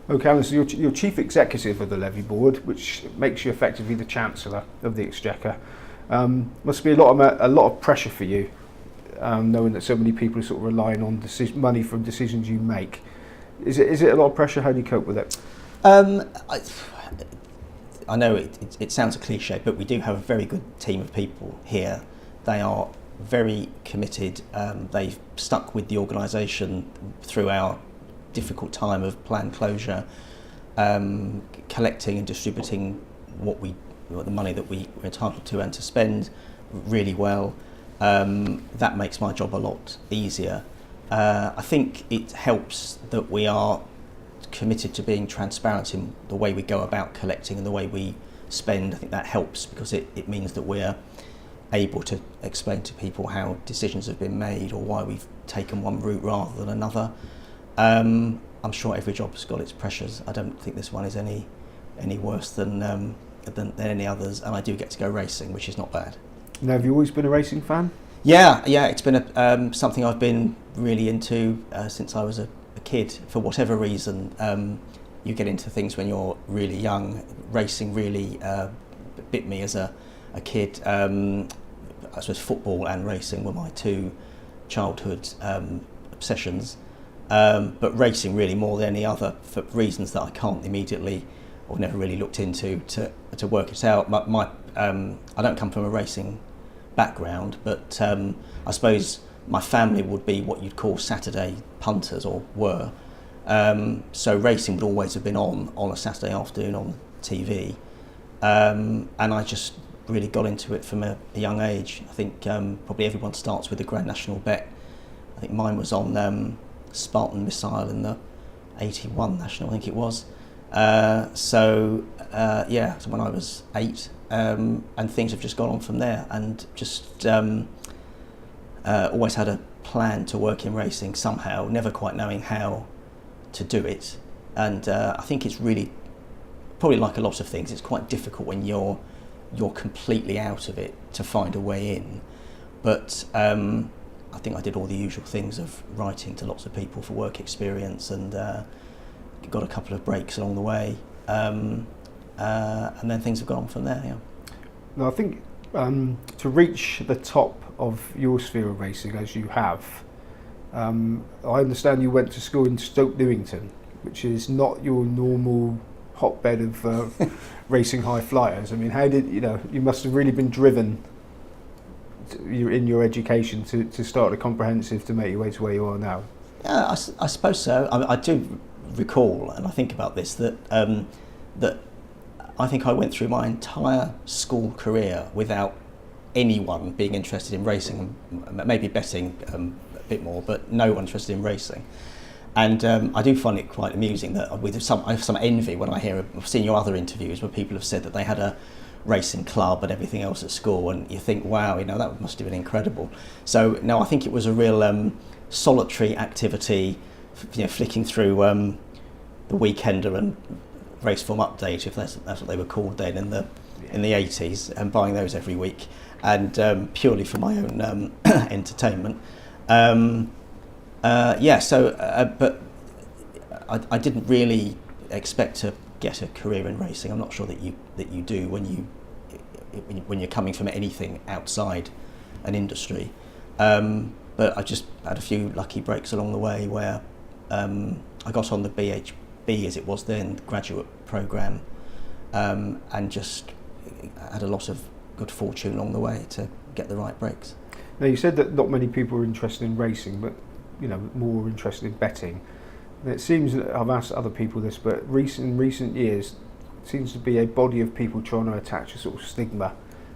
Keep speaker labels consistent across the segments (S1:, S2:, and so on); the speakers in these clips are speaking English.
S1: Okay, Alan, so you're chief executive of the Levy Board, which makes you effectively the chancellor of the Exchequer. Must be a lot of pressure for you, knowing that so many people are sort of relying on money from decisions you make. Is it a lot of pressure? How do you cope with it?
S2: I know it sounds a cliche, but we do have a very good team of people here. They are very committed. They've stuck with the organisation through our difficult time of planned closure, collecting and distributing the money that we're entitled to and to spend really well. That makes my job a lot easier. I think it helps that we are committed to being transparent in the way we go about collecting and the way we spend. I think that helps because it means that we're able to explain to people how decisions have been made or why we've taken one route rather than another. I'm sure every job's got its pressures. I don't think this one is any worse than any others, and I do get to go racing, which is not bad.
S1: Now, have you always been a racing fan?
S2: Yeah, it's been something I've been really into since I was a kid. For whatever reason, you get into things when you're really young. Racing really bit me as a kid. I suppose football and racing were my two childhood obsessions, but racing really more than any other for reasons that I can't immediately or never really looked into to work it out. I don't come from a racing background, but I suppose my family would be what you'd call Saturday punters, or were. So racing would always have been on a Saturday afternoon on TV, and I just really got into it from a young age. I think probably everyone starts with a Grand National bet. I think mine was on Spartan Missile in the 81 National, I think it was. So when I was 8, and things have just gone on from there, and just always had a plan to work in racing somehow, never quite knowing how to do it. And I think it's really, probably like a lot of things, it's quite difficult when you're completely out of it to find a way in. But I think I did all the usual things of writing to lots of people for work experience, and got a couple of breaks along the way, and then things have gone on from there. Yeah.
S1: Now, I think to reach the top of your sphere of racing, as you have, I understand you went to school in Stoke Newington, which is not your normal hotbed of racing high flyers. I mean, how did you must have really been driven in your education to start a comprehensive to make your way to where you are now?
S2: Yeah, I suppose so. I do recall, and I think about this, that I think I went through my entire school career without anyone being interested in racing, maybe betting a bit more, but no one interested in racing. And I do find it quite amusing that I have some envy when I've seen your other interviews where people have said that they had a racing club and everything else at school, and you think, wow, that must have been incredible. So no, I think it was a real solitary activity, flicking through the Weekender and Race Form Update, if that's what they were called then in the 80s, and buying those every week, and purely for my own entertainment. But I didn't really expect to get a career in racing. I'm not sure that you do when you're coming from anything outside an industry. But I just had a few lucky breaks along the way where I got on the BHB, as it was then, graduate programme, and just had a lot of good fortune along the way to get the right breaks.
S1: Now, you said that not many people are interested in racing, but more interested in betting. And it seems that I've asked other people this, but in recent years, it seems to be a body of people trying to attach a sort of stigma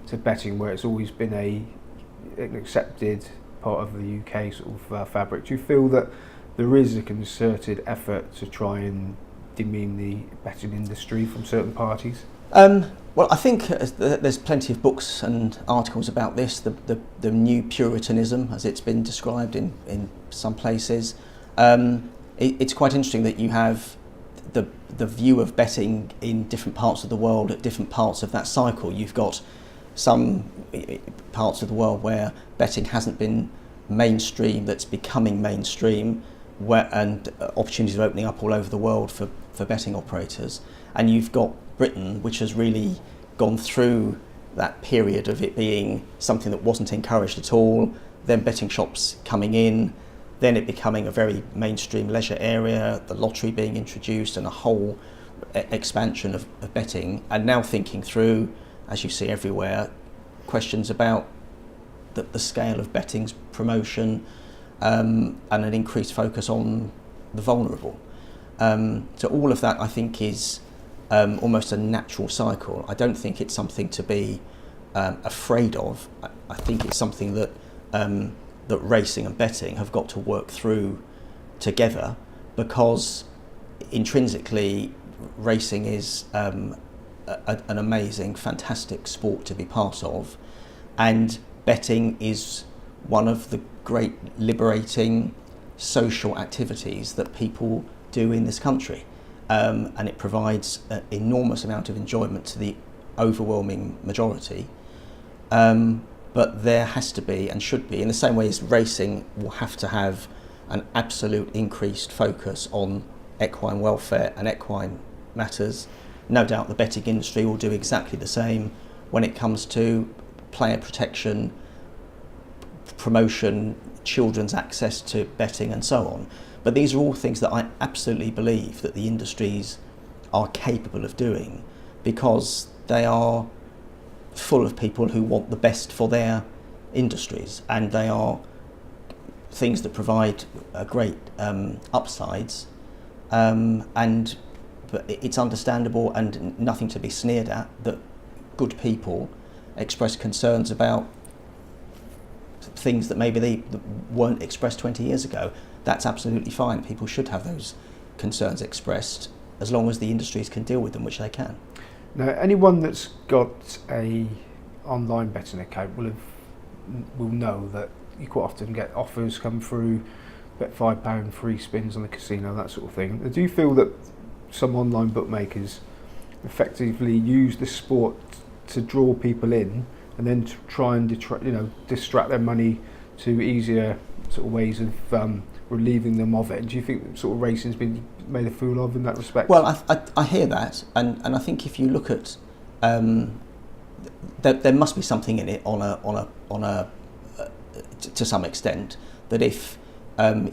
S1: to betting, where it's always been an accepted part of the UK sort of fabric. Do you feel that there is a concerted effort to try and demean the betting industry from certain parties?
S2: Well, I think there's plenty of books and articles about this, the new Puritanism, as it's been described in some places. It's quite interesting that you have the view of betting in different parts of the world at different parts of that cycle. You've got some parts of the world where betting hasn't been mainstream, that's becoming mainstream, and opportunities are opening up all over the world for for betting operators. And you've got Britain, which has really gone through that period of it being something that wasn't encouraged at all, then betting shops coming in, then it becoming a very mainstream leisure area, the lottery being introduced, and a whole expansion of betting, and now thinking through, as you see everywhere, questions about the scale of betting's promotion, and an increased focus on the vulnerable. So all of that, I think, is almost a natural cycle. I don't think it's something to be afraid of. I think it's something that that racing and betting have got to work through together, because intrinsically racing is an amazing, fantastic sport to be part of, and betting is one of the great liberating social activities that people do in this country, and it provides an enormous amount of enjoyment to the overwhelming majority. But there has to be, and should be, in the same way as racing will have to have an absolute increased focus on equine welfare and equine matters, no doubt the betting industry will do exactly the same when it comes to player protection, promotion, children's access to betting and so on. But these are all things that I absolutely believe that the industries are capable of doing, because they are full of people who want the best for their industries, and they are things that provide great upsides, but it's understandable and nothing to be sneered at that good people express concerns about things that maybe they weren't expressed 20 years ago. That's absolutely fine. People should have those concerns expressed as long as the industries can deal with them, which they can.
S1: Now, anyone that's got a online betting account will know that you quite often get offers come through, bet £5 free spins on the casino, that sort of thing. Do you feel that some online bookmakers effectively use the sport to draw people in, and then to try and distract their money to easier sort of ways of relieving them of it? Do you think sort of racing's been made a fool of in that respect?
S2: Well, I hear that, and I think if you look at there must be something in it on a to some extent, that if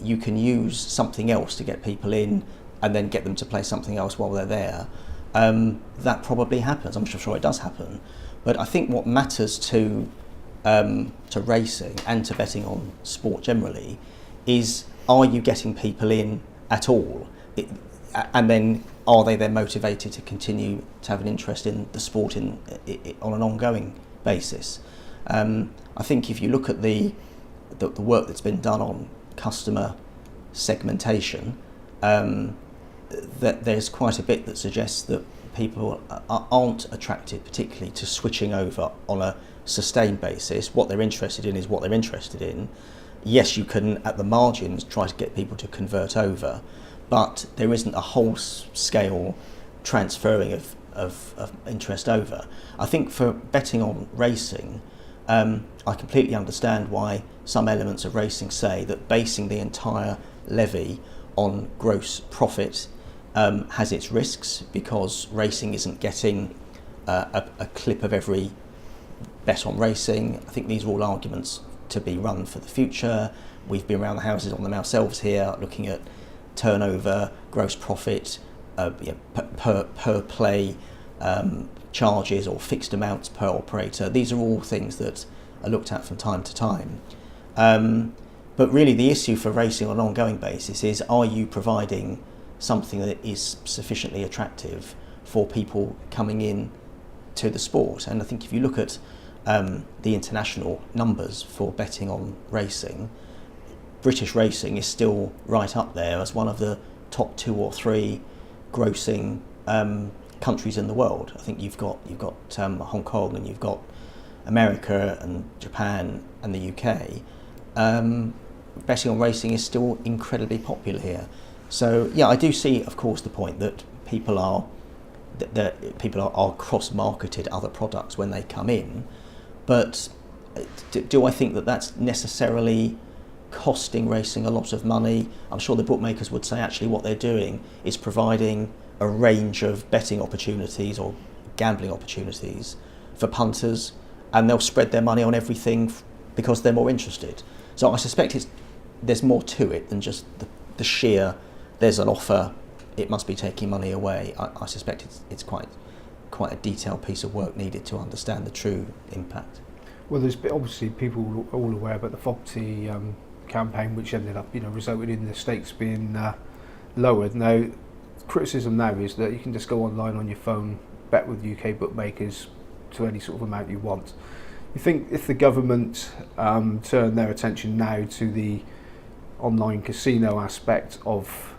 S2: you can use something else to get people in and then get them to play something else while they're there, that probably happens. I'm sure it does happen. But I think what matters to racing and to betting on sport generally is, are you getting people in at all? And then are they then motivated to continue to have an interest in the sport on an ongoing basis? I think if you look at the work that's been done on customer segmentation, that there's quite a bit that suggests that people aren't attracted particularly to switching over on a sustained basis. What they're interested in is what they're interested in. Yes, you can at the margins try to get people to convert over, but there isn't a whole scale transferring of interest over. I think for betting on racing, I completely understand why some elements of racing say that basing the entire levy on gross profit has its risks, because racing isn't getting a clip of every bet on racing. I think these are all arguments to be run for the future. We've been around the houses on them ourselves here, looking at turnover, gross profit, per play charges or fixed amounts per operator. These are all things that are looked at from time to time. But really the issue for racing on an ongoing basis is, are you providing something that is sufficiently attractive for people coming in to the sport? And I think if you look at the international numbers for betting on racing, British racing is still right up there as one of the top 2 or 3 grossing countries in the world. I think you've got Hong Kong, and you've got America and Japan and the UK. Betting on racing is still incredibly popular here. So yeah, I do see, of course, the point that people are cross-marketed other products when they come in, but do I think that that's necessarily costing racing a lot of money? I'm sure the bookmakers would say actually what they're doing is providing a range of betting opportunities or gambling opportunities for punters, and they'll spread their money on everything because they're more interested. So I suspect there's more to it than just the sheer, there's an offer, it must be taking money away. I suspect it's quite a detailed piece of work needed to understand the true impact.
S1: Well, there's obviously people all aware about the FOBT campaign, which ended up, resulted in the stakes being lowered. Now, criticism now is that you can just go online on your phone, bet with UK bookmakers to any sort of amount you want. You think if the government turned their attention now to the online casino aspect of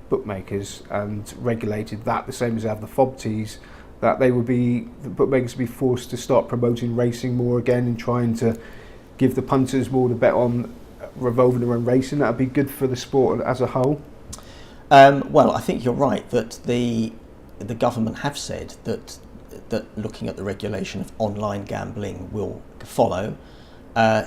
S1: bookmakers and regulated that the same as they have the FOBTs, that the bookmakers would be forced to start promoting racing more again and trying to give the punters more to bet on revolving around racing? That would be good for the sport as a whole.
S2: Well, I think you're right that the government have said that looking at the regulation of online gambling will follow.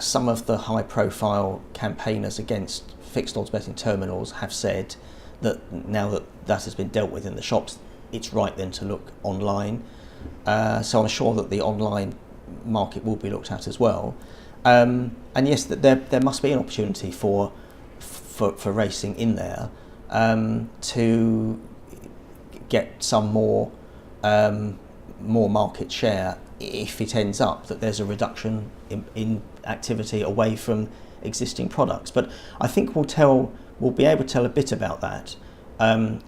S2: Some of the high-profile campaigners against fixed odds betting terminals have said that now that has been dealt with in the shops, it's right then to look online. So I'm sure that the online market will be looked at as well. And yes, that there must be an opportunity for racing in there to get some more market share if it ends up that there's a reduction in activity away from existing products. But I think we'll be able to tell a bit about that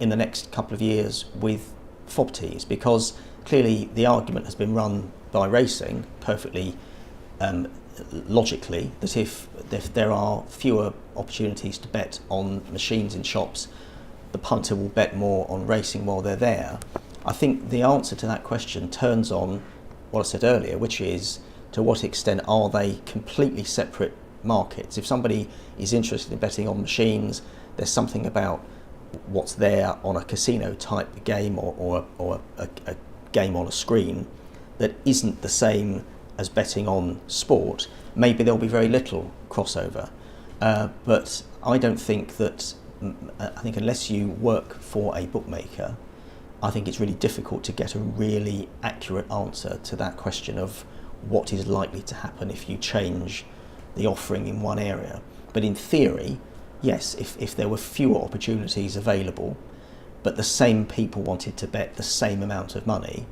S2: in the next couple of years with FOBTs, because clearly the argument has been run by racing perfectly logically that if there are fewer opportunities to bet on machines in shops, the punter will bet more on racing while they're there. I think the answer to that question turns on what I said earlier, which is to what extent are they completely separate markets. If somebody is interested in betting on machines, there's something about what's there on a casino type game or a game on a screen that isn't the same as betting on sport. Maybe there'll be very little crossover, but I don't think that, I think unless you work for a bookmaker, I think it's really difficult to get a really accurate answer to that question of what is likely to happen if you change the offering in one area. But in theory, yes, if there were fewer opportunities available, but the same people wanted to bet the same amount of money,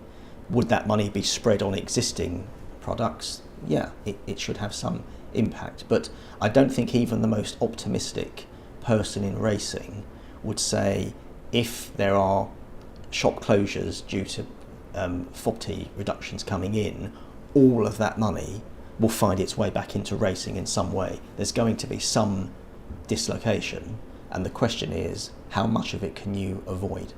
S2: would that money be spread on existing products? Yeah, it should have some impact. But I don't think even the most optimistic person in racing would say if there are shop closures due to FOBT reductions coming in, all of that money will find its way back into racing in some way. There's going to be some dislocation, and the question is, how much of it can you avoid?